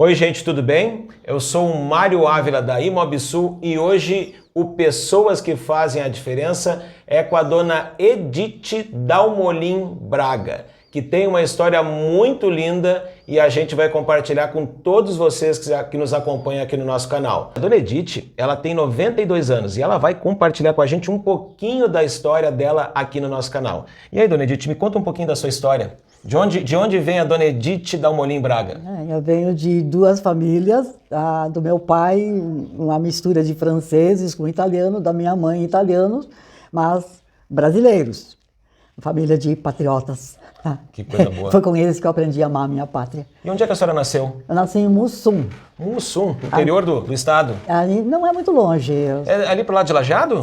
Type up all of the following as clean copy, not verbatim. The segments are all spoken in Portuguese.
Oi, gente, tudo bem? Eu sou o Mário Ávila da Imobsul e hoje o Pessoas que Fazem a Diferença é com a dona Edith Dalmolin Braga, que tem uma história muito linda e a gente vai compartilhar com todos vocês que nos acompanham aqui no nosso canal. A dona Edith, ela tem 92 anos e ela vai compartilhar com a gente um pouquinho da história dela aqui no nosso canal. E aí, dona Edith, me conta um pouquinho da sua história. De onde vem a dona Edith Dalmolin Braga? Eu venho de duas famílias, do meu pai, uma mistura de franceses com italiano, da minha mãe, italianos, mas brasileiros, família de patriotas. Que coisa boa. Foi com eles que eu aprendi a amar a minha pátria. E onde é que a senhora nasceu? Eu nasci em Mussum. Mussum, interior do estado? Ali não é muito longe. É ali pro lado de Lajeado?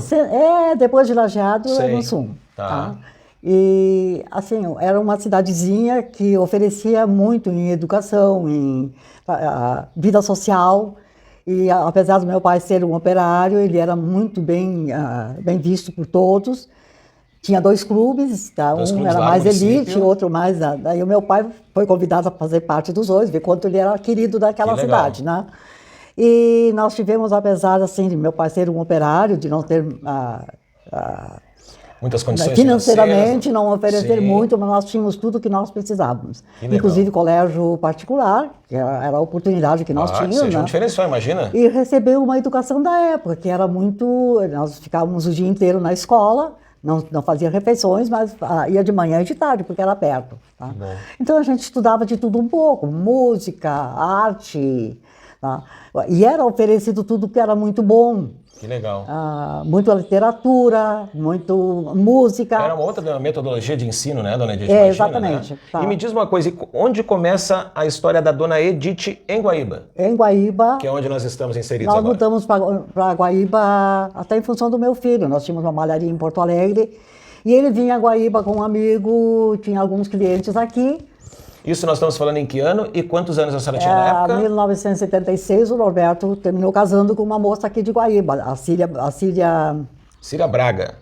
Depois de Lajeado é Mussum. Tá. E, assim, era uma cidadezinha que oferecia muito em educação, em vida social. E, apesar do meu pai ser um operário, ele era muito bem visto por todos. Tinha dois clubes, tá? Um era mais elite, outro mais... Daí o meu pai foi convidado a fazer parte dos dois, ver quanto ele era querido daquela cidade, né? E nós tivemos, apesar, assim, de meu pai ser um operário, de não ter... muitas condições financeiramente, não oferecer muito, mas nós tínhamos tudo que nós precisávamos. Inclusive colégio particular, que era a oportunidade que nós tínhamos. Seja um diferencial, imagina. E receber uma educação da época, que era muito... Nós ficávamos o dia inteiro na escola, não fazia refeições, mas ia de manhã e de tarde, porque era perto. Tá? Então a gente estudava de tudo um pouco, música, arte, tá? E era oferecido tudo que era muito bom. Que legal. Muita literatura, muito música. Era uma outra metodologia de ensino, né, dona Edith? Exatamente. Né? Tá. E me diz uma coisa, onde começa a história da dona Edith em Guaíba? Em Guaíba. Que é onde nós estamos inseridos agora. Nós mudamos para Guaíba até em função do meu filho. Nós tínhamos uma malharia em Porto Alegre e ele vinha a Guaíba com um amigo, tinha alguns clientes aqui. Isso nós estamos falando em que ano e quantos anos a senhora tinha na época? Em 1976, o Norberto terminou casando com uma moça aqui de Guaíba, a Círia Braga.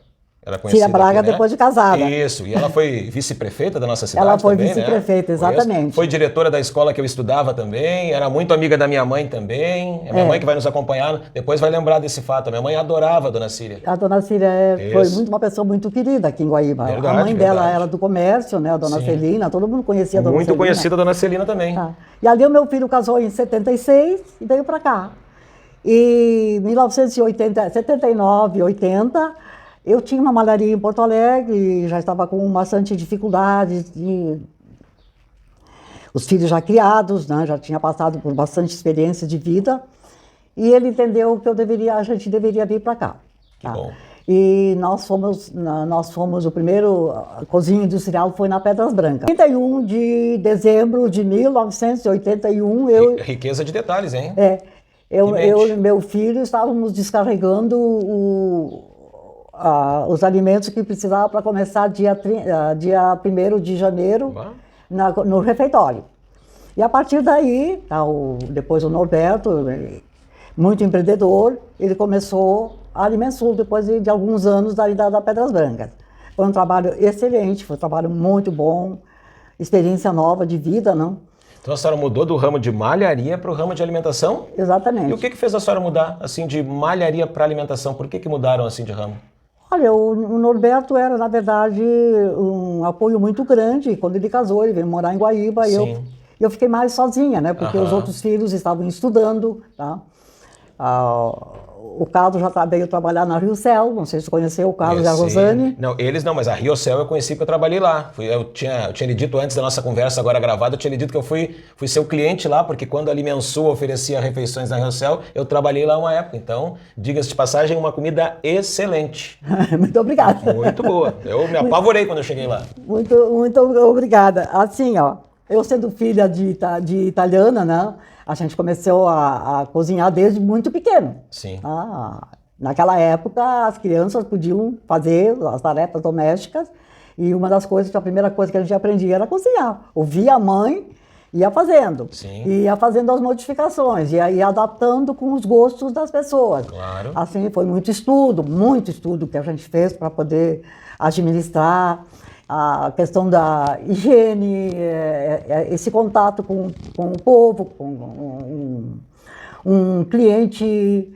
Era conhecida Círia Braga, aqui, né? Depois de casada. Isso, e ela foi vice-prefeita da nossa cidade Ela foi também, vice-prefeita, né? exatamente. Foi diretora da escola que eu estudava também, era muito amiga da minha mãe também. É minha mãe que vai nos acompanhar, depois vai lembrar desse fato. A minha mãe adorava a dona Círia. A dona Círia foi uma pessoa muito querida aqui em Guaíba. Verdade, a mãe dela era do comércio, né? A dona Celina, todo mundo conhecia a dona Celina. Muito conhecida a dona Celina também. E ali o meu filho casou em 76 e veio para cá. E em 1980, 79, 80... eu tinha uma malharia em Porto Alegre, já estava com bastante dificuldade, os filhos já criados, né, já tinha passado por bastante experiência de vida, e ele entendeu que a gente deveria vir para cá. Que bom. E nós fomos o primeiro cozinha industrial foi na Pedras Brancas. 31 de dezembro de 1981, Riqueza de detalhes, hein? Eu e meu filho estávamos descarregando os alimentos que precisava para começar dia 1º de janeiro no refeitório. E a partir daí, depois o Norberto, muito empreendedor, ele começou a Alimensul depois de alguns anos da Pedras Brancas. Foi um trabalho excelente, foi um trabalho muito bom, experiência nova de vida, não? Então a senhora mudou do ramo de malharia para o ramo de alimentação? Exatamente. E o que fez a senhora mudar assim de malharia para alimentação? Por que mudaram assim de ramo? Olha, o Norberto era, na verdade, um apoio muito grande. Quando ele casou, ele veio morar em Guaíba e eu fiquei mais sozinha, né? Porque os outros filhos estavam estudando, tá? O Carlos já veio trabalhar na Riocel, não sei se você conheceu o Carlos e a Rosane. Não, eles não, mas a Riocel eu conheci porque eu trabalhei lá. Eu tinha lhe dito antes da nossa conversa agora gravada, eu tinha lhe dito que eu fui seu cliente lá, porque quando a Alimensul oferecia refeições na Riocel, eu trabalhei lá uma época. Então, diga-se de passagem, uma comida excelente. Muito obrigada. Muito boa. Eu me apavorei quando eu cheguei lá. Muito obrigada. Assim, eu sendo filha de italiana, né? A gente começou a cozinhar desde muito pequeno. Sim. Naquela época, as crianças podiam fazer as tarefas domésticas e a primeira coisa que a gente aprendia era cozinhar. Ouvia a mãe, ia fazendo. Sim. Ia fazendo as modificações, ia adaptando com os gostos das pessoas. Claro. Assim, foi muito estudo que a gente fez para poder administrar. a questão da higiene, esse contato com o povo, com um cliente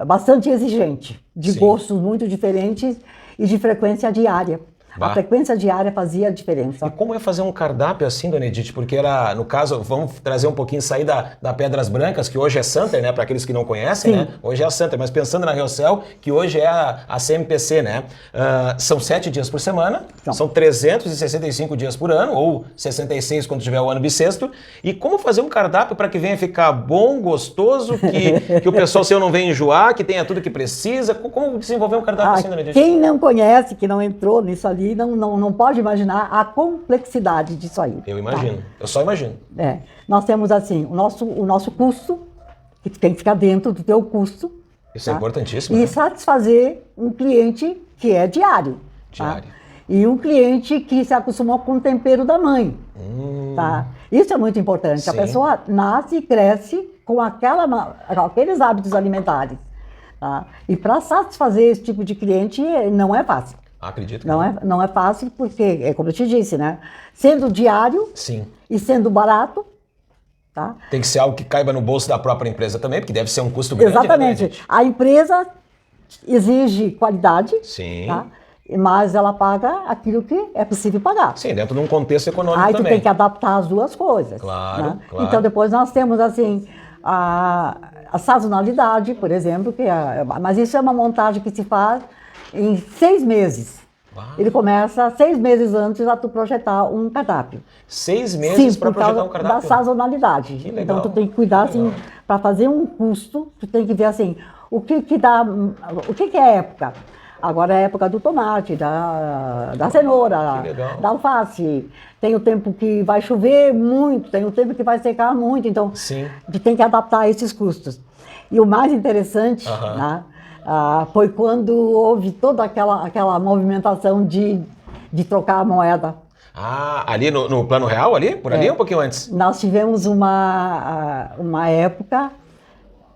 bastante exigente, de Sim. gostos muito diferentes e de frequência diária. Bah. A frequência diária fazia a diferença. E como é fazer um cardápio assim, dona Edith? Porque era, no caso, vamos trazer um pouquinho, sair da Pedras Brancas, que hoje é Santer, né? Para aqueles que não conhecem, Sim. né? Hoje é a Santer, mas pensando na Riocel, que hoje é a CMPC, né? São 7 dias por semana, são 365 dias por ano, ou 66 quando tiver o ano bissexto. E como fazer um cardápio para que venha ficar bom, gostoso, que o pessoal seu não venha enjoar, que tenha tudo que precisa? Como desenvolver um cardápio assim, dona Edith? Quem não conhece, que não entrou nisso ali, não pode imaginar a complexidade disso aí. Eu imagino, eu só imagino. Nós temos assim, o nosso custo, que tem que ficar dentro do teu custo. Isso é importantíssimo. E né? satisfazer um cliente que é diário. Diário. Tá? E um cliente que se acostumou com o tempero da mãe. Tá? Isso é muito importante. Sim. A pessoa nasce e cresce com aqueles hábitos alimentares. Tá? E para satisfazer esse tipo de cliente não é fácil. Acredito que Não é fácil porque, é como eu te disse, né? Sendo diário Sim. e sendo barato, tá? Tem que ser algo que caiba no bolso da própria empresa também, porque deve ser um custo grande. Exatamente. Né, gente? A empresa exige qualidade, Sim. tá? Mas ela paga aquilo que é possível pagar. Sim, dentro de um contexto econômico Aí tu também. tem que adaptar as duas coisas. Claro, né? claro. Então depois nós temos assim a sazonalidade, por exemplo, mas isso é uma montagem que se faz em 6 meses. Uau. Ele começa 6 meses antes a tu projetar um cardápio. 6 meses para por causa projetar um cardápio? da sazonalidade. Que legal. Então tu tem que cuidar assim, para fazer um custo, tu tem que ver assim, o que dá, o que é época? Agora é a época do tomate, da cenoura, Que legal. da alface. Tem o tempo que vai chover muito, tem o tempo que vai secar muito, então Sim. tu tem que adaptar esses custos. E o mais interessante, né, foi quando houve toda aquela movimentação de trocar a moeda. Ali no Plano Real, ali? Por ali ou um pouquinho antes? Nós tivemos uma época,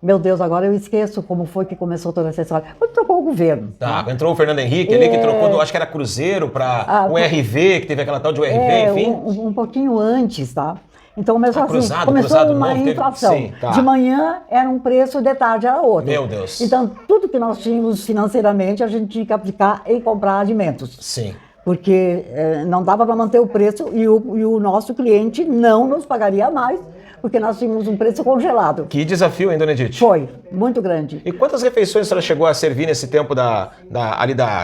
meu Deus, agora eu esqueço como foi que começou toda essa história. Quando trocou o governo. Tá, entrou o Fernando Henrique ali, que trocou, acho que era Cruzeiro para o RV, que teve aquela tal de URV, enfim. Um pouquinho antes, tá? Então começou Cruzado uma novo, inflação. Sim, tá. De manhã era um preço, de tarde era outro. Meu Deus. Então tudo que nós tínhamos financeiramente a gente tinha que aplicar em comprar alimentos. Sim. Porque não dava para manter o preço e o nosso cliente não nos pagaria mais, porque nós tínhamos um preço congelado. Que desafio, hein, dona Edith? Foi, muito grande. E quantas refeições a senhora chegou a servir nesse tempo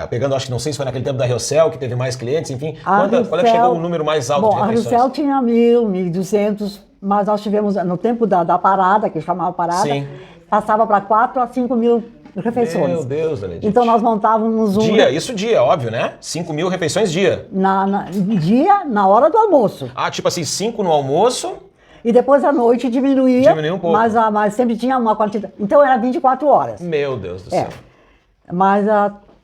pegando, acho que não sei se foi naquele tempo da Riocel, que teve mais clientes, enfim. Qual é que chegou o número mais alto de refeições? A Riocel tinha 1.000, 1.200, mas nós tivemos, no tempo da parada, que chamava parada, Sim. passava para 4 a 5 mil refeições. Meu Deus, dona Edith. Então nós montávamos Dia, óbvio, né? 5.000 refeições dia. Na hora do almoço. Tipo assim, 5 no almoço. E depois à noite diminuía. Diminuía um pouco. Mas sempre tinha uma quantidade. Então era 24 horas. Meu Deus do céu. Mas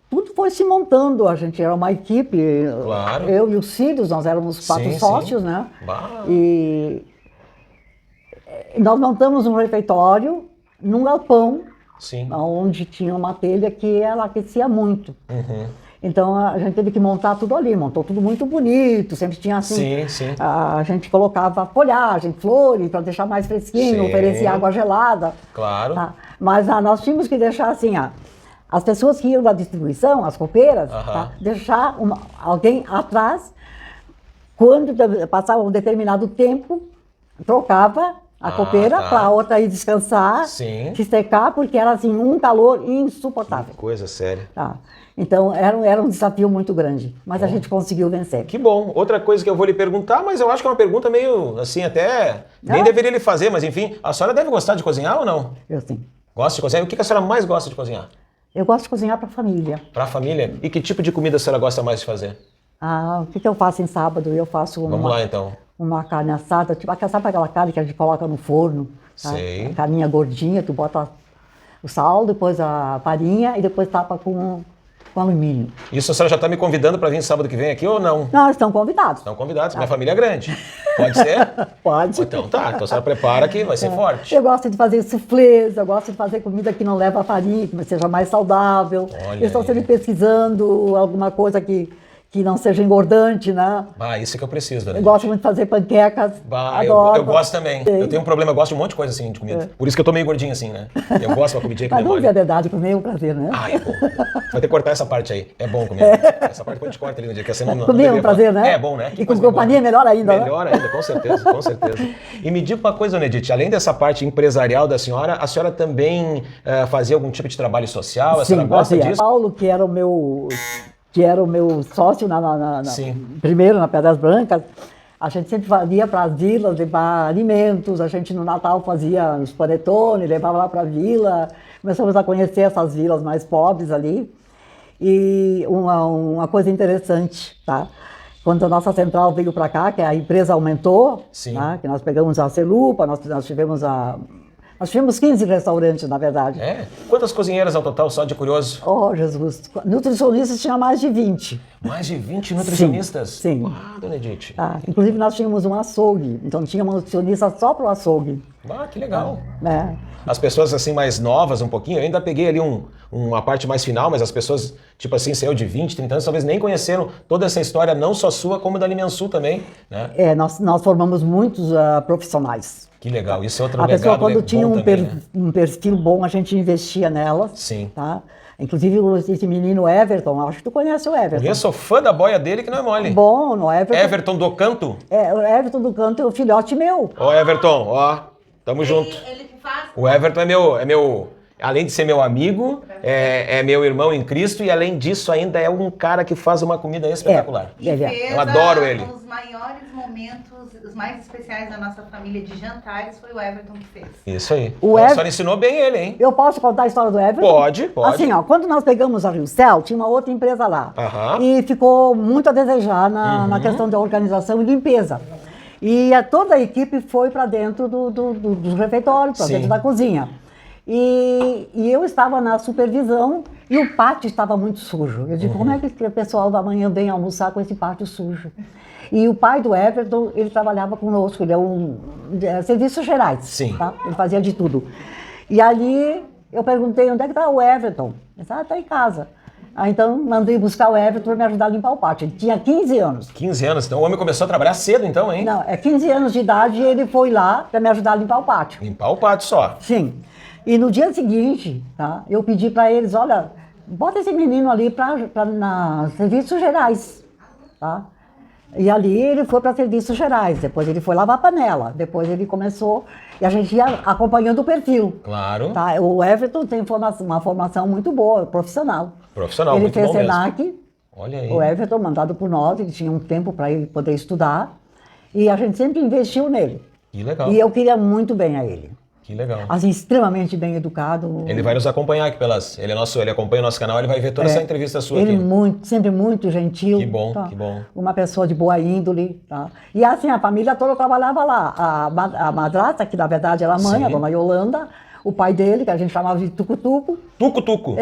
tudo foi se montando. A gente era uma equipe. Claro. Eu e os filhos, nós éramos 4 sócios, né? Bah. E nós montamos um refeitório num galpão, Sim. onde tinha uma telha que ela aquecia muito. Uhum. Então a gente teve que montar tudo ali, montou tudo muito bonito, sempre tinha assim, Sim. A gente colocava folhagem, flores para deixar mais fresquinho, Sim. oferecia água gelada. Claro. Tá? Mas nós tínhamos que deixar assim, as pessoas que iam da distribuição, as copeiras, tá? Deixar alguém atrás, quando passava um determinado tempo, trocava a copeira para a outra ir descansar, Sim. se secar, porque era assim, um calor insuportável. Que coisa séria. Tá. Então era um desafio muito grande, mas a gente conseguiu vencer. Que bom. Outra coisa que eu vou lhe perguntar, mas eu acho que é uma pergunta meio assim, até nem deveria lhe fazer, mas enfim, a senhora deve gostar de cozinhar ou não? Eu sim. Gosta de cozinhar? E o que a senhora mais gosta de cozinhar? Eu gosto de cozinhar para a família. Para a família? E que tipo de comida a senhora gosta mais de fazer? O que eu faço em sábado? Eu faço Vamos lá então. Uma carne assada, tipo, sabe aquela carne que a gente coloca no forno? Tá? Sei. A carninha gordinha, tu bota o sal, depois a farinha e depois tapa com alumínio. Isso a senhora já está me convidando para vir sábado que vem aqui ou não? Não, estão convidados. Estão convidados, minha família é grande. Pode ser? Pode. Então tá, então a senhora prepara que vai ser forte. Eu gosto de fazer suflês, eu gosto de fazer comida que não leva farinha, que seja mais saudável. Olha Eu estou sempre pesquisando alguma coisa que que não seja engordante, né? Isso que eu preciso, dona Eu Edith. gosto muito de fazer panquecas. Eu gosto também. Eu tenho um problema, eu gosto de um monte de coisa assim, de comida. Por isso que eu tô meio gordinho assim, né? Eu gosto de uma comidinha que Mas me vamos mole. ver a verdade, comer é um prazer, né? É bom. Vai ter que cortar essa parte aí. É bom comer. Essa parte pode cortar ali no dia, que você não Comer é um prazer, né? É bom, né? E com companhia é melhor ainda, né? Melhor ainda, com certeza, com certeza. E me diga uma coisa, dona Edith, além dessa parte empresarial da senhora, a senhora também fazia algum tipo de trabalho social? A senhora gosta disso? Paulo, que era o meu sócio primeiro na Pedras Brancas, a gente sempre ia para as vilas levar alimentos, a gente no Natal fazia os panetones, levava lá para a vila, começamos a conhecer essas vilas mais pobres ali. E uma coisa interessante, tá? Quando a nossa central veio para cá, que a empresa aumentou, tá? Que nós pegamos a Celupa, nós tivemos 15 restaurantes, na verdade. Quantas cozinheiras ao total, só de curioso? Oh, Jesus. Nutricionistas tinha mais de 20. Mais de 20 nutricionistas? Sim. Dona Edith. Inclusive, nós tínhamos um açougue. Então, tinha uma nutricionista só para o açougue. Que legal. É. As pessoas assim mais novas um pouquinho, eu ainda peguei ali uma parte mais final, mas as pessoas, tipo assim, saiu de 20, 30 anos, talvez nem conheceram toda essa história, não só sua, como da Alimensul também, né? Nós formamos muitos profissionais. Que legal, isso é outro legado. A pessoa, quando tinha um perfil bom, a gente investia nelas. Sim. Tá? Inclusive, esse menino Everton, acho que tu conhece o Everton. Eu sou fã da boia dele, que não é mole. Bom, no Everton. Everton do Canto? O Everton do Canto é o filhote meu. Everton, tamo junto. Ele que faz? O Everton é meu, além de ser meu amigo, é meu irmão em Cristo, e além disso ainda é um cara que faz uma comida espetacular. Eu adoro ele. Os maiores momentos, os mais especiais da nossa família de jantares foi o Everton que fez. Isso aí. A senhora ensinou bem ele, hein? Eu posso contar a história do Everton? Pode. Assim, quando nós pegamos a Rio Cel, tinha uma outra empresa lá. E ficou muito a desejar na questão de organização e limpeza. E toda a equipe foi para dentro dos refeitórios, para dentro da cozinha. E eu estava na supervisão e o pátio estava muito sujo. Eu digo, como é que o pessoal da manhã vem almoçar com esse pátio sujo? E o pai do Everton, ele trabalhava conosco, ele é serviços gerais. Sim. Tá? Ele fazia de tudo. E ali eu perguntei, onde é que está o Everton? Ele disse, está em casa. Então mandei buscar o Everton para me ajudar a limpar o pátio. Ele tinha 15 anos. 15 anos? Então o homem começou a trabalhar cedo então, hein? Não, 15 anos de idade e ele foi lá para me ajudar a limpar o pátio. Limpar o pátio só? Sim. E no dia seguinte, tá, eu pedi para eles, olha, bota esse menino ali para serviços gerais, tá? E ali ele foi para serviços gerais, depois ele foi lavar panela, depois ele começou, e a gente ia acompanhando o perfil. Claro. Tá? O Everton tem uma formação muito boa, profissional. Profissional, ele muito fez bom Senac, mesmo. Olha aí. O Everton, mandado por nós, ele tinha um tempo para ele poder estudar, e a gente sempre investiu nele. Que legal. E eu queria muito bem a ele. Que legal. Assim, extremamente bem educado. Ele vai nos acompanhar aqui ele acompanha o nosso canal, ele vai ver toda essa entrevista sua aqui. Sempre muito gentil. Que bom, tá? que bom. Uma pessoa de boa índole, tá? E assim, a família toda trabalhava lá. A madrasta, que na verdade era a mãe, a dona Yolanda, o pai dele, que a gente chamava de Tucutuco. Tucutuco?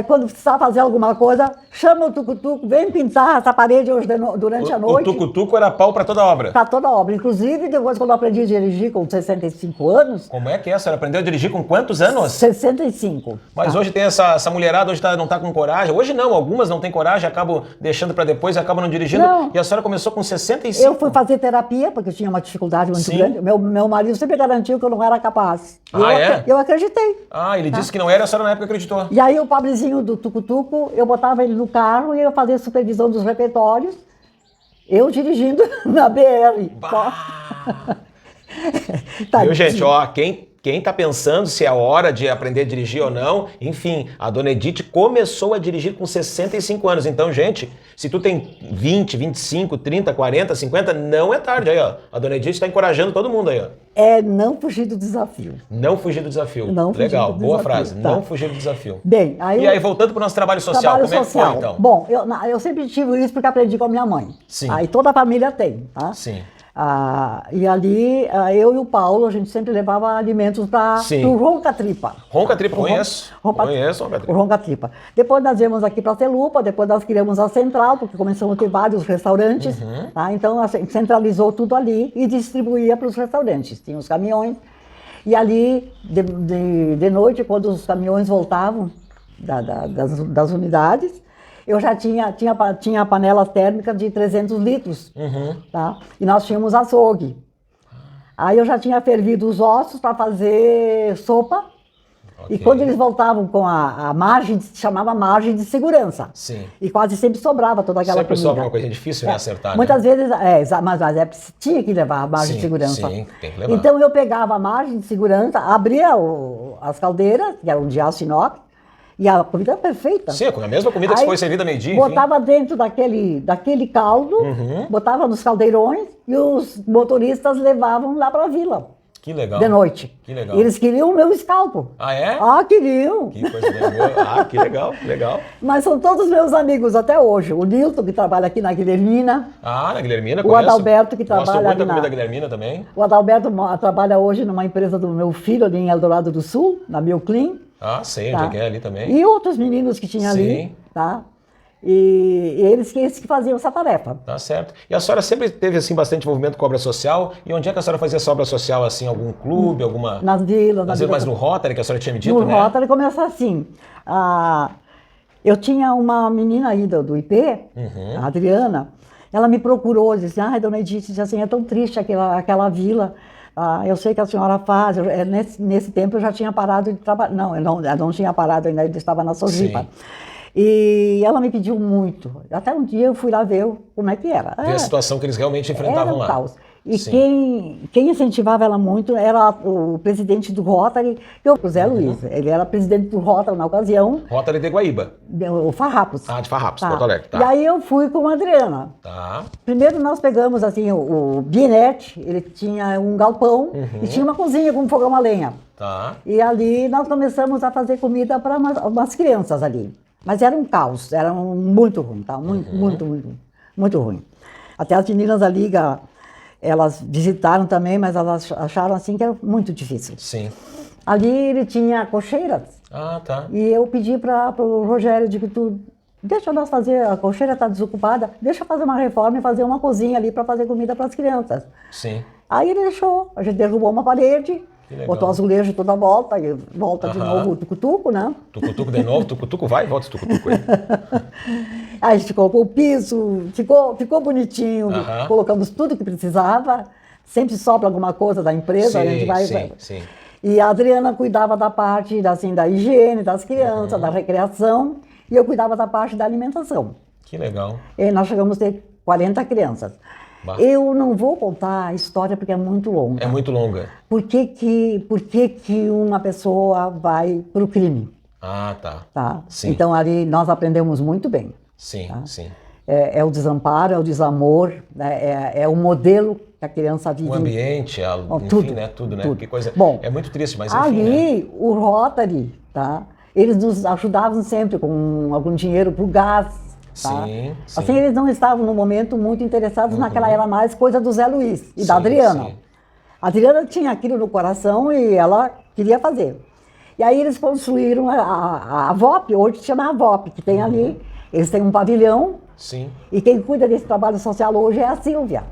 Quando precisava fazer alguma coisa, chama o Tucutuco, vem pintar essa parede hoje durante a noite. O Tucutuco era pau para toda obra? Para toda obra. Inclusive, depois quando eu aprendi a dirigir com 65 anos... Como é que é? A senhora aprendeu a dirigir com quantos anos? 65. Mas hoje tem essa mulherada, hoje não está com coragem. Hoje não, algumas não têm coragem, acabam deixando para depois e acabam não dirigindo. Não. E a senhora começou com 65? Eu fui fazer terapia, porque eu tinha uma dificuldade muito grande. Meu marido sempre garantiu que eu não era capaz. Eu acreditei. Ele disse que não era, a senhora na época acreditou. E aí o pobrezinho do Tucutuco, eu botava ele no carro e eu fazia supervisão dos refeitórios, eu dirigindo na BR. Viu, gente? Quem está pensando se é a hora de aprender a dirigir ou não, enfim, a dona Edith começou a dirigir com 65 anos. Então, gente, se tu tem 20, 25, 30, 40, 50, não é tarde aí, ó. A dona Edith está encorajando todo mundo aí, ó. É não fugir do desafio. Não fugir do desafio. Não fugir Legal, do boa desafio. frase. Tá. Não fugir do desafio. Bem, e aí, voltando para o nosso trabalho social, como é que foi, então? Bom, eu sempre tive isso porque aprendi com a minha mãe. Sim. Aí toda a família tem, tá? Sim. E ali, eu e o Paulo, a gente sempre levava alimentos para o Ronca-Tripa. Ronca-Tripa, conheço. Conheço o Ronca-Tripa. Depois nós viemos aqui para a Celupa, depois nós criamos a Central, porque começamos a ter vários restaurantes. Tá? Então a gente centralizou tudo ali e distribuía para os restaurantes. Tinha os caminhões. E ali, de noite, quando os caminhões voltavam das unidades, eu já tinha panela térmica de 300 litros, tá? E nós tínhamos açougue. Aí eu já tinha fervido os ossos para fazer sopa. Ok. E quando eles voltavam com a margem, chamava margem de segurança. Sim. E quase sempre sobrava toda aquela Sempre comida. sobra uma coisa difícil, né, acertar, Muitas né? vezes, mas tinha que levar a margem de segurança. Sim, tem que levar. Então eu pegava a margem de segurança, abria as caldeiras, que eram de aço inox, e a comida era perfeita. Sim, a mesma comida que Aí, foi servida meio-dia, enfim. botava dentro daquele caldo, botava nos caldeirões e os motoristas levavam lá para a vila. Que legal. De noite. Que legal. E eles queriam o meu escalpo. Ah, é? Ah, queriam. Que coisa boa. Ah, que legal, que legal. Mas são todos meus amigos até hoje. O Nilton, que trabalha aqui na Guilhermina. Ah, na Guilhermina, O conheço. Adalberto, que Gosto trabalha muito da na- comida da Guilhermina também. O Adalberto trabalha hoje numa empresa do meu filho ali em Eldorado do Sul, na Milclean. Ah, sei, Tá? onde é que é ali também. E outros meninos que tinha ali, Sim. tá? E eles que faziam essa tarefa. Tá certo. E a senhora sempre teve, assim, bastante envolvimento com obra social? E onde é que a senhora fazia essa obra social, assim? Algum clube, alguma... Nas vilas, Às vezes mais no Rotary, que a senhora tinha me dito, no né? Rotary começa assim. Eu tinha uma menina aí do IP, a Adriana, ela me procurou, disse, ai, dona Edith, disse assim, é tão triste aquela vila. Eu sei que a senhora faz. Nesse tempo eu já tinha parado de trabalhar. Não, eu não tinha parado ainda, eu estava na Sojipa. Sim. E ela me pediu muito. Até um dia eu fui lá ver como é que era. Ver a situação que eles realmente enfrentavam Era um lá. caos. E Sim. quem incentivava ela muito era o presidente do Rotary, o Zé Luiz. Ele era presidente do Rotary na ocasião, Rotary de Guaíba. o Farrapos. Ah, de Farrapos, Tá. Porto Alegre. Tá. E aí eu fui com a Adriana. Tá. Primeiro nós pegamos assim, o Bienete, ele tinha um galpão e tinha uma cozinha com um fogão a lenha. Tá. E ali nós começamos a fazer comida para umas crianças ali. Mas era um caos, era muito ruim, tá? Muito ruim. Até as meninas ali, elas visitaram também, mas elas acharam assim que era muito difícil. Sim. Ali ele tinha cocheiras Ah, tá. e eu pedi para o Rogério, digo, deixa nós fazer, a cocheira está desocupada, deixa eu fazer uma reforma e fazer uma cozinha ali para fazer comida para as crianças. Sim. Aí ele deixou, a gente derrubou uma parede, Que legal. botou azulejo toda a volta, e volta de novo o tucutuco, né? Tucutuco de novo, tucutuco vai e volta esse tucutuco aí. Aí a gente colocou o piso, ficou bonitinho, Aham. colocamos tudo que precisava, sempre sobra alguma coisa da empresa, a gente vai... sim. E a Adriana cuidava da parte assim, da higiene das crianças, da recreação, e eu cuidava da parte da alimentação. Que legal. E nós chegamos a ter 40 crianças. Bah. Eu não vou contar a história porque é muito longa. É muito longa. Por que que uma pessoa vai para o crime? Ah, tá. Tá? Sim. Então ali nós aprendemos muito bem. Sim, Tá? sim. É o desamparo, é o desamor, né? É o modelo que a criança vive. O ambiente, enfim, tudo, né? Tudo, né? tudo. Que coisa. Bom, é muito triste, mas enfim, ali, né? o Rotary, tá? Eles nos ajudavam sempre com algum dinheiro para o gás. Tá? Sim, sim. Assim, eles não estavam no momento muito interessados naquela, era mais coisa do Zé Luiz e da Sim, Adriana. sim. A Adriana tinha aquilo no coração e ela queria fazer. E aí eles construíram a VOP, hoje chama a VOP, que tem ali, eles têm um pavilhão, Sim. e quem cuida desse trabalho social hoje é a Silvia.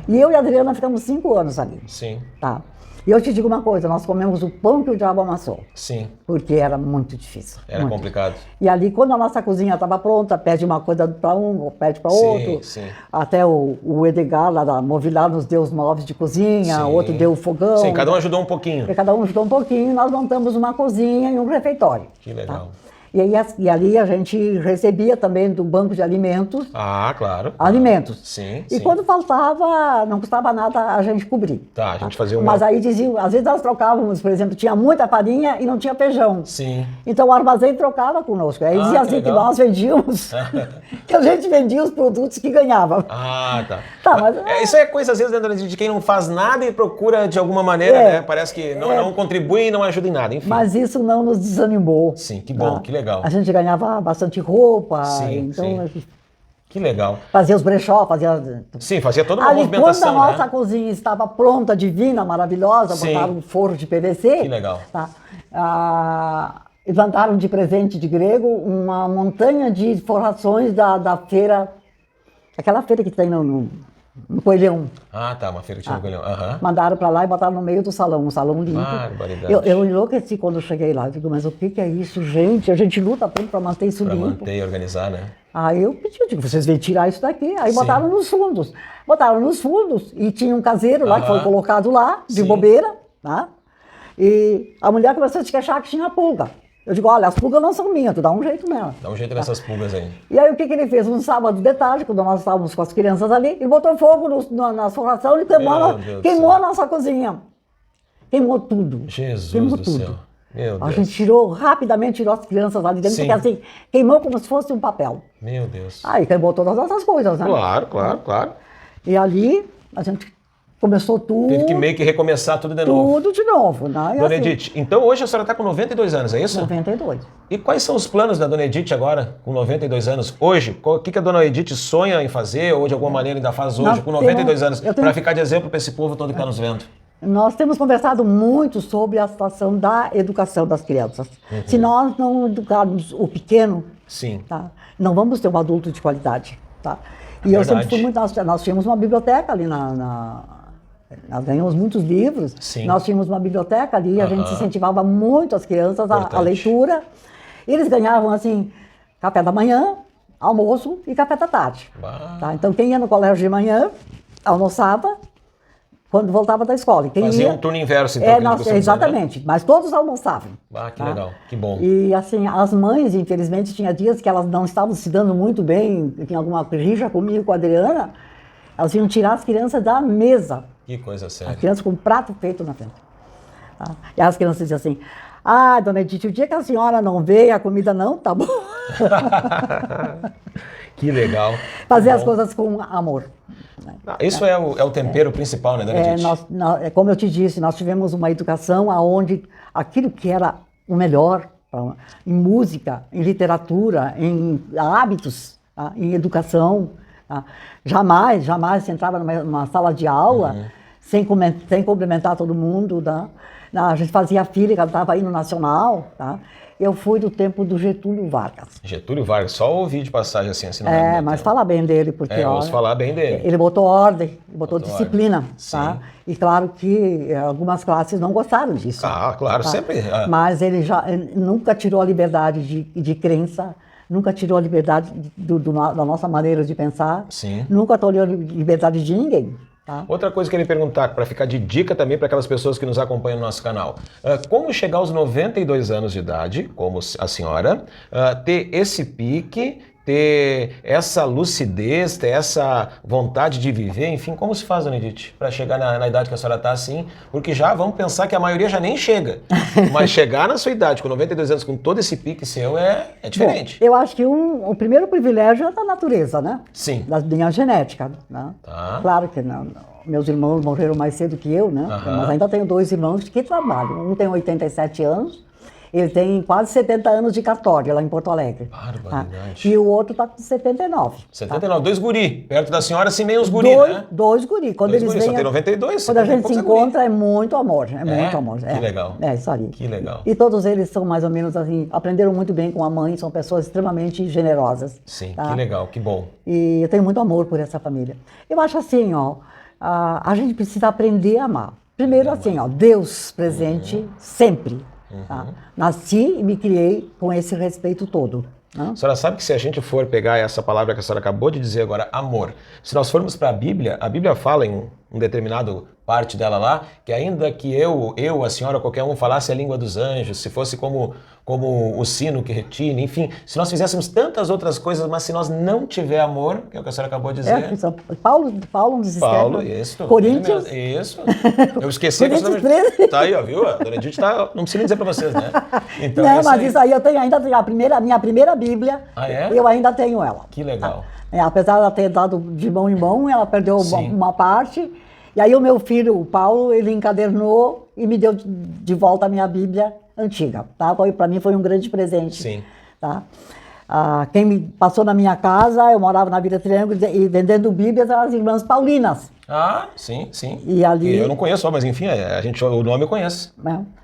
E eu e a Adriana ficamos 5 anos ali. Sim. Tá? E eu te digo uma coisa, nós comemos o pão que o diabo amassou, Sim. porque era muito difícil. Era muito. complicado. E ali, quando a nossa cozinha estava pronta, pede uma coisa para um, pede para Sim, outro. sim. Até o Edgar, lá da Movilar, nos deu os móveis de cozinha, Sim. outro deu o fogão. Sim, cada um ajudou um pouquinho. E cada um ajudou um pouquinho, e nós montamos uma cozinha e um refeitório. Que legal. E, aí, e ali a gente recebia também do banco de alimentos, Ah, claro. alimentos. Sim, E sim. quando faltava, não custava nada a gente cobrir. Tá, a gente fazia Mas aí diziam, às vezes nós trocávamos, por exemplo, tinha muita farinha e não tinha feijão. Sim. Então o armazém trocava conosco. Aí Ah, dizia que assim que legal. nós vendíamos, que a gente vendia os produtos que ganhava. Ah, tá. Tá, mas- Isso é coisa, às vezes, né, de quem não faz nada e procura, de alguma maneira, né? Parece que não contribui e não ajuda em nada, enfim. Mas isso não nos desanimou. Sim, que bom, que legal. A gente ganhava bastante roupa, Sim, então sim. a gente Que legal. fazia os brechó, fazia... Sim, fazia toda uma Ali, quando a movimentação, nossa né? cozinha estava pronta, divina, maravilhosa, Sim. botaram um forro de PVC. Que legal. Tá? Levantaram de presente de grego uma montanha de forrações da feira, aquela feira que tem no Coelhão. Ah, tá, uma feira que tinha no Coelhão. Aham. Mandaram para lá e botaram no meio do salão, um salão limpo. Barbaridade. Eu enlouqueci quando eu cheguei lá. Eu digo, mas o que é isso, gente? A gente luta tanto para manter isso Pra limpo. manter e organizar, né? Aí eu pedi, eu digo, vocês vêm tirar isso daqui. Aí Sim. botaram nos fundos. Botaram nos fundos e tinha um caseiro lá que foi Aham. colocado lá, de Sim. bobeira, tá? E a mulher começou a se queixar que tinha pulga. Eu digo, olha, as pulgas não são minhas, tu dá um jeito nela. Dá um jeito nessas pulgas aí. E aí o que ele fez? Um sábado de tarde, quando nós estávamos com as crianças ali, ele botou fogo na forração e Meu Deus do queimou céu. a nossa cozinha. Queimou tudo. Jesus Queimou do tudo. céu. Meu A Deus. gente rapidamente tirou as crianças lá de dentro, Sim. porque assim, queimou como se fosse um papel. Meu Deus. Aí queimou todas as nossas coisas, né? Claro, claro, claro. E ali a gente começou tudo, Teve que meio que recomeçar tudo de novo. tudo de novo, né? E Dona assim, Edith, então hoje a senhora está com 92 anos, é isso? 92. E quais são os planos da Dona Edith agora, com 92 anos? Hoje, o que a Dona Edith sonha em fazer, ou de alguma maneira ainda faz hoje, Não, com 92 anos, eu tenho- para ficar de exemplo para esse povo todo que está nos vendo? Nós temos conversado muito sobre a situação da educação das crianças. Uhum. Se nós não educarmos o pequeno, Sim. tá? Não vamos ter um adulto de qualidade, tá? E eu sempre fui muito... Nós tínhamos uma biblioteca ali nós ganhamos muitos livros. Sim. Nós tínhamos uma biblioteca ali, a gente Aham. incentivava muito as crianças a Importante. leitura. Eles ganhavam, assim, café da manhã, almoço e café da tarde. Bah. Tá? Então, quem ia no colégio de manhã, almoçava quando voltava da escola. E quem Fazia ia... um turno inverso, então. que a gente costuma dizer, exatamente, mas todos almoçavam. Né? Ah, que tá? legal, que bom. E assim, as mães, infelizmente, tinha dias que elas não estavam se dando muito bem, tinha alguma rixa comigo e com a Adriana, elas iam tirar as crianças da mesa, Que coisa as séria. crianças com um prato feito na frente. Tá? E as crianças diziam assim, ah, dona Edith, o dia que a senhora não veio, a comida não tá bom. Que legal. Fazer Que as bom. coisas com amor. Isso é o tempero principal, né, Dona Edith? Como eu te disse, nós tivemos uma educação onde aquilo que era o melhor em música, em literatura, em hábitos, tá? Em educação, tá? Jamais se entrava numa sala de aula sem cumprimentar todo mundo. Tá? A gente fazia fila, cantava hino nacional. Tá? Eu fui do tempo do Getúlio Vargas. Getúlio Vargas, só ouvi de passagem assim não é Mas fala bem dele, porque eu ouço falar bem dele. ele botou ordem, botou disciplina, ordem. tá? Sim. E claro que algumas classes não gostaram disso. Ah, claro, tá? sempre. Mas ele nunca tirou a liberdade de crença, nunca tirou a liberdade da nossa maneira de pensar, Sim. nunca tirou a liberdade de ninguém. Tá? Outra coisa que eu ia lhe perguntar, para ficar de dica também para aquelas pessoas que nos acompanham no nosso canal. Como chegar aos 92 anos de idade, como a senhora, ter esse pique, ter essa lucidez, ter essa vontade de viver, enfim, como se faz, Dona Edith, para chegar na idade que a senhora está assim? Porque já vamos pensar que a maioria já nem chega, mas chegar na sua idade, com 92 anos, com todo esse pique seu, é diferente. Bom, eu acho que o primeiro privilégio é da natureza, né? Sim. Da minha genética, né? Tá. Claro que meus irmãos morreram mais cedo que eu, né? Aham. Mas ainda tenho 2 irmãos que trabalham. Um tem 87 anos, ele tem quase 70 anos de cartório lá em Porto Alegre. Barbaridade. E o outro está com 79. 79, 2 guri. Perto da senhora, assim, meio uns guri, né? Dois guri. Quando Dois eles guri, só vêm, tem 92. quando a gente se 70 e poucos encontra, é muito amor. É muito amor. Que legal. É isso aí. Que legal. E todos eles são mais ou menos assim, aprenderam muito bem com a mãe, são pessoas extremamente generosas. Sim, tá? que legal, que bom. E eu tenho muito amor por essa família. Eu acho assim, ó, a gente precisa aprender a amar. Primeiro assim, ó, Deus presente sempre. Tá? Nasci e me criei com esse respeito todo. Né? A senhora sabe que se a gente for pegar essa palavra que a senhora acabou de dizer agora, amor, se nós formos para a Bíblia fala em um determinado parte dela lá, que ainda que a senhora, qualquer um falasse a língua dos anjos, se fosse como o sino que retine, enfim, se nós fizéssemos tantas outras coisas, mas se nós não tiver amor, que é o que a senhora acabou de dizer. Paulo nos escreve. Paulo, isso. Coríntios. Isso. Eu esqueci. Coríntios 13. Tá aí, ó, viu? A Dona Edith tá, não precisa nem dizer pra vocês, né? Então, Não, mas isso aí eu tenho ainda a minha primeira Bíblia, Ah, é? eu ainda tenho ela. Que legal. Apesar de ela ter dado de mão em mão, ela perdeu Sim. uma parte. E aí o meu filho, o Paulo, ele encadernou e me deu de volta a minha Bíblia antiga, tá? Para mim foi um grande presente. Sim. Tá? quem me passou na minha casa, eu morava na Vila Triângulo e vendendo Bíblias, eram as Irmãs Paulinas. Ah, sim, sim. E ali... Eu não conheço, mas enfim, o nome eu conheço.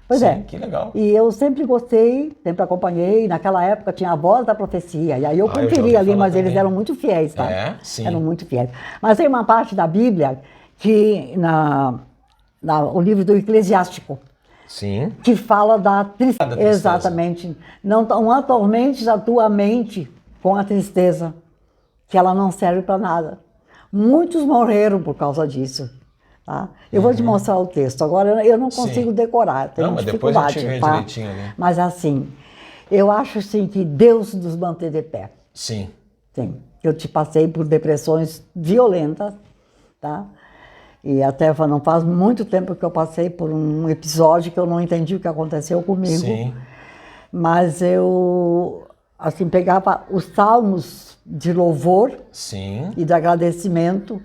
Pois Sim, é. Que legal. E eu sempre gostei, sempre acompanhei. Naquela época tinha a Voz da Profecia. E aí eu eu já ouvi conferi ali, falar mas eles também. eram muito fiéis, tá? Sim. Eram muito fiéis. Mas tem uma parte da Bíblia que, o livro do Eclesiástico, Sim. que fala da tristeza. tristeza. Exatamente. Não atormentes a tua mente com a tristeza, que ela não serve para nada. Muitos morreram por causa disso. Tá? Eu vou te mostrar o texto. Agora eu não consigo decorar, tenho mas depois a gente vê tá? direitinho ali. Mas assim, eu acho assim, que Deus nos mantém de pé. Sim. Sim. Eu te passei por depressões violentas, tá? E até não faz muito tempo que eu passei por um episódio que eu não entendi o que aconteceu comigo. Sim. Mas eu, assim, pegava os salmos de louvor Sim. e de agradecimento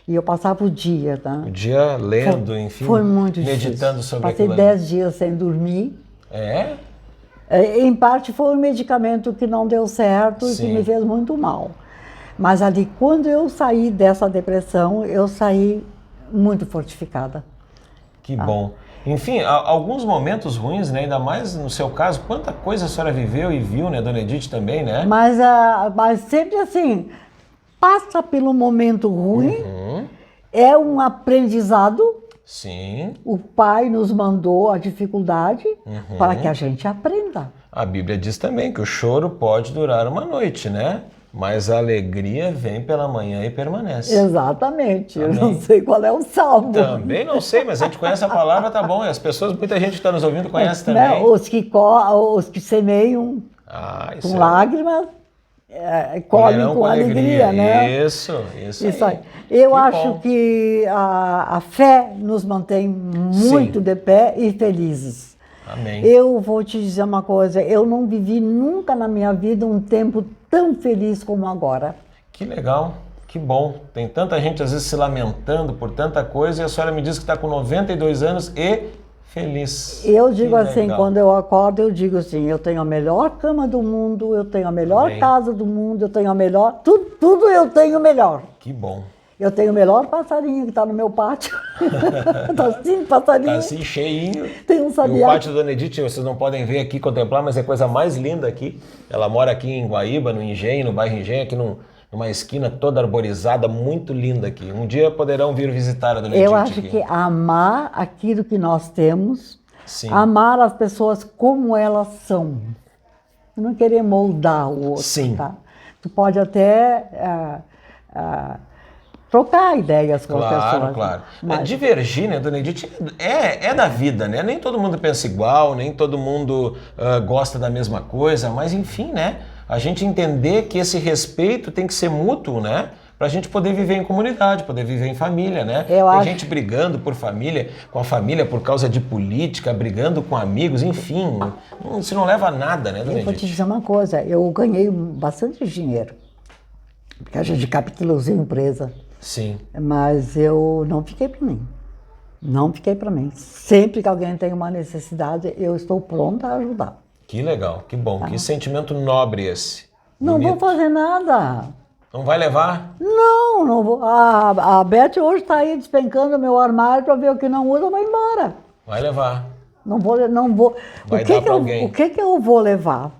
e eu passava o dia, tá? O dia lendo, enfim. Foi muito meditando difícil. sobre Passei aquilo. 10 dias sem dormir. É? Em parte foi um medicamento que não deu certo e que Sim. me fez muito mal. Mas ali, quando eu saí dessa depressão, eu saí muito fortificada. Que bom. Enfim, alguns momentos ruins, né? Ainda mais no seu caso, quanta coisa a senhora viveu e viu, né? Dona Edith também, né? Mas sempre assim, passa pelo momento ruim, é um aprendizado. Sim. O Pai nos mandou a dificuldade para que a gente aprenda. A Bíblia diz também que o choro pode durar uma noite, né? Mas a alegria vem pela manhã e permanece. Exatamente. Amém. Eu não sei qual é o salmo. Também não sei, mas a gente conhece a palavra, tá bom. E as pessoas, muita gente que está nos ouvindo conhece Né? também. Os que semeiam Isso com é. lágrimas, colhem com alegria, né? Isso Isso aí. aí. Eu Que acho bom. que a fé nos mantém muito Sim. de pé e felizes. Amém. Eu vou te dizer uma coisa, eu não vivi nunca na minha vida um tempo tão feliz como agora. Que legal, que bom. Tem tanta gente às vezes se lamentando por tanta coisa e a senhora me diz que está com 92 anos e feliz. Eu digo Que assim, legal. quando eu acordo, eu digo assim, eu tenho a melhor cama do mundo, eu tenho a melhor Amém. casa do mundo, eu tenho a melhor... Tudo eu tenho melhor. Que bom. Eu tenho o melhor passarinho que está no meu pátio. Está assim, passarinho. Tá assim, cheinho. Tem um E o sabiá. pátio da Dona Edith, vocês não podem ver aqui, contemplar, mas é a coisa mais linda aqui. Ela mora aqui em Guaíba, no Engenho, no bairro Engenho, aqui numa esquina toda arborizada, muito linda aqui. Um dia poderão vir visitar a Dona Edith Eu acho aqui. que amar aquilo que nós temos, Sim. amar as pessoas como elas são. Não querer moldar o outro, Sim. tá? Tu pode até trocar ideias com as pessoas. Claro. Mas Divergir, né, Dona Edith, é da vida, né? Nem todo mundo pensa igual, nem todo mundo gosta da mesma coisa, mas enfim, né? A gente entender que esse respeito tem que ser mútuo, né? Pra gente poder viver em comunidade, poder viver em família, né? Tem gente brigando por família, com a família por causa de política, brigando com amigos, enfim. Isso não leva a nada, né, Dona Edith? eu vou te dizer uma coisa, eu ganhei bastante dinheiro, porque a gente capitalizou a empresa. Sim. Mas eu não fiquei para mim. Não fiquei para mim. Sempre que alguém tem uma necessidade, eu estou pronta a ajudar. Que legal, que bom. Que sentimento nobre esse. Não Bonito. vou fazer nada. Não vai levar? Não vou. A Beth hoje está aí despencando meu armário para ver o que não usa, vai embora. Vai levar. Não vou. Vai dar para alguém. O que eu vou levar?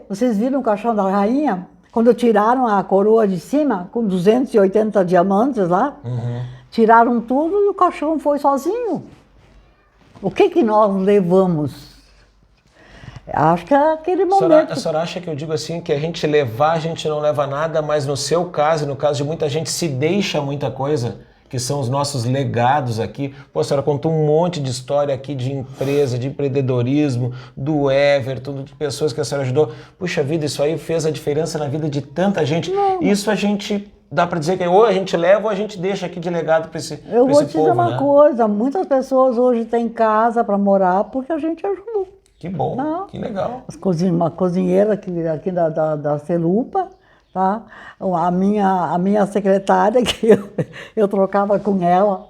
Vocês viram o caixão da rainha? Quando tiraram a coroa de cima, com 280 diamantes lá, tiraram tudo e o caixão foi sozinho. O que nós levamos? Acho que é aquele momento. A senhora acha que eu digo assim, que a gente levar, a gente não leva nada, mas no seu caso, no caso de muita gente, se deixa muita coisa, que são os nossos legados aqui. Pô, a senhora contou um monte de história aqui de empresa, de empreendedorismo, do Everton, de pessoas que a senhora ajudou. Puxa vida, isso aí fez a diferença na vida de tanta gente. Isso a gente, dá para dizer que ou a gente leva ou a gente deixa aqui de legado para esse povo, né? Eu vou te dizer uma coisa, muitas pessoas hoje têm casa para morar porque a gente ajudou. Que bom, que legal. Uma cozinheira aqui da Celupa tá? A minha secretária, que eu trocava com ela,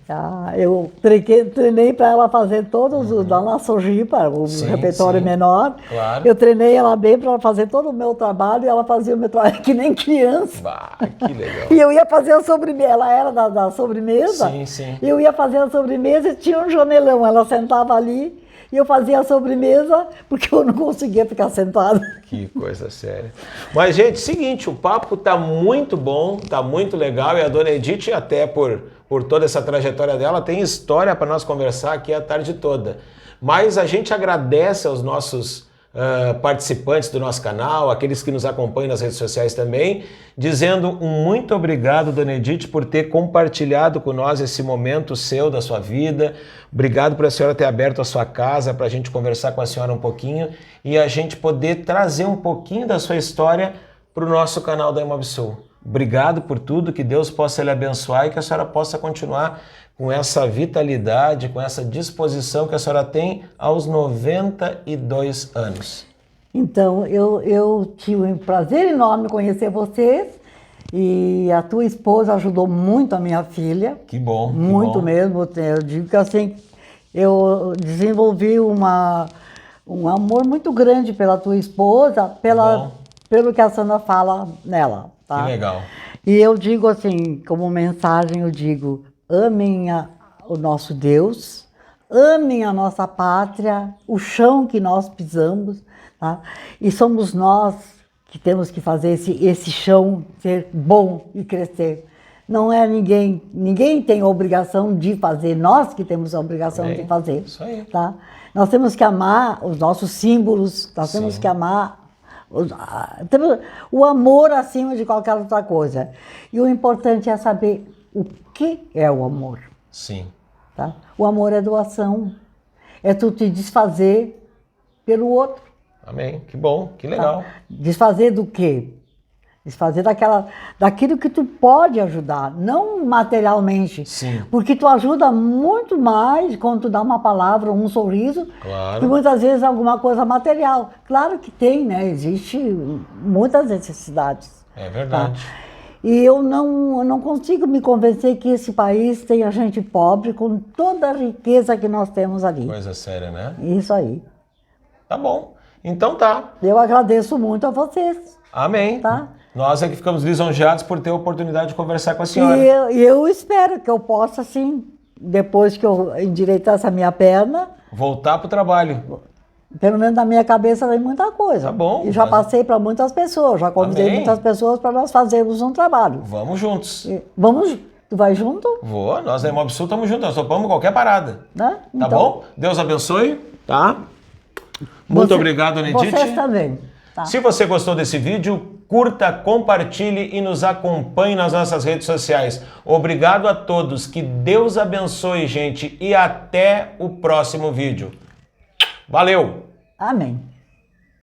tá? Eu treinei para ela fazer todos os da La Sojipa, o repertório menor. Claro. Eu treinei ela bem para ela fazer todo o meu trabalho e ela fazia o meu trabalho que nem criança. Bah, que legal. E eu ia fazer a sobremesa, ela era da sobremesa. Sim, sim. Eu ia fazer a sobremesa e tinha um janelão, ela sentava ali. E eu fazia a sobremesa porque eu não conseguia ficar sentada. Que coisa séria. Mas, gente, seguinte, o papo tá muito bom, tá muito legal, e a dona Edith, até por toda essa trajetória dela, tem história para nós conversar aqui a tarde toda. Mas a gente agradece aos nossos participantes do nosso canal, aqueles que nos acompanham nas redes sociais também, dizendo um muito obrigado, dona Edith, por ter compartilhado com nós esse momento seu, da sua vida. Obrigado por a senhora ter aberto a sua casa para a gente conversar com a senhora um pouquinho e a gente poder trazer um pouquinho da sua história para o nosso canal da Imobsul. Obrigado por tudo, que Deus possa lhe abençoar e que a senhora possa continuar com essa vitalidade, com essa disposição que a senhora tem aos 92 anos. Então, eu tive um prazer enorme conhecer vocês e a tua esposa ajudou muito a minha filha. Que bom. Muito que bom. mesmo. Eu digo que assim, eu desenvolvi um amor muito grande pela tua esposa, pelo que a Sandra fala nela. Tá? Que legal. E eu digo assim, como mensagem, eu digo, amem o nosso Deus, amem a nossa pátria, o chão que nós pisamos, tá? E somos nós que temos que fazer esse chão ser bom e crescer. Não é ninguém tem a obrigação de fazer, nós que temos a obrigação de fazer. Isso aí. Tá? Nós temos que amar os nossos símbolos, nós temos que amar o amor acima de qualquer outra coisa. E o importante é saber o que é o amor. Sim. Tá? O amor é doação, é tu te desfazer pelo outro. Amém. Que bom, que legal. Tá? Desfazer do quê? Desfazer daquilo que tu pode ajudar, não materialmente. Sim. Porque tu ajuda muito mais quando tu dá uma palavra, um sorriso, Claro. que muitas vezes alguma coisa material. Claro que tem, né? Existe muitas necessidades. É verdade. Tá? E eu não consigo me convencer que esse país tenha gente pobre com toda a riqueza que nós temos ali. Coisa séria, né? Isso aí. Tá bom. Então tá. Eu agradeço muito a vocês. Amém. Tá? Nós é que ficamos lisonjeados por ter a oportunidade de conversar com a senhora. E eu espero que eu possa, assim, depois que eu endireitar essa minha perna, Voltar pro trabalho. pelo menos na minha cabeça vem muita coisa. Tá bom, E já mas- passei para muitas pessoas, já convidei Amém. muitas pessoas para nós fazermos um trabalho. Vamos juntos. Vamos, tu vai junto? Vou, nós da Imobsul estamos juntos, nós topamos qualquer parada. Né? Tá bom? Deus abençoe. Tá? Muito obrigado, dona Edith. Vocês também. Tá? Se você gostou desse vídeo, curta, compartilhe e nos acompanhe nas nossas redes sociais. Obrigado a todos, que Deus abençoe, gente, e até o próximo vídeo. Valeu! Amém.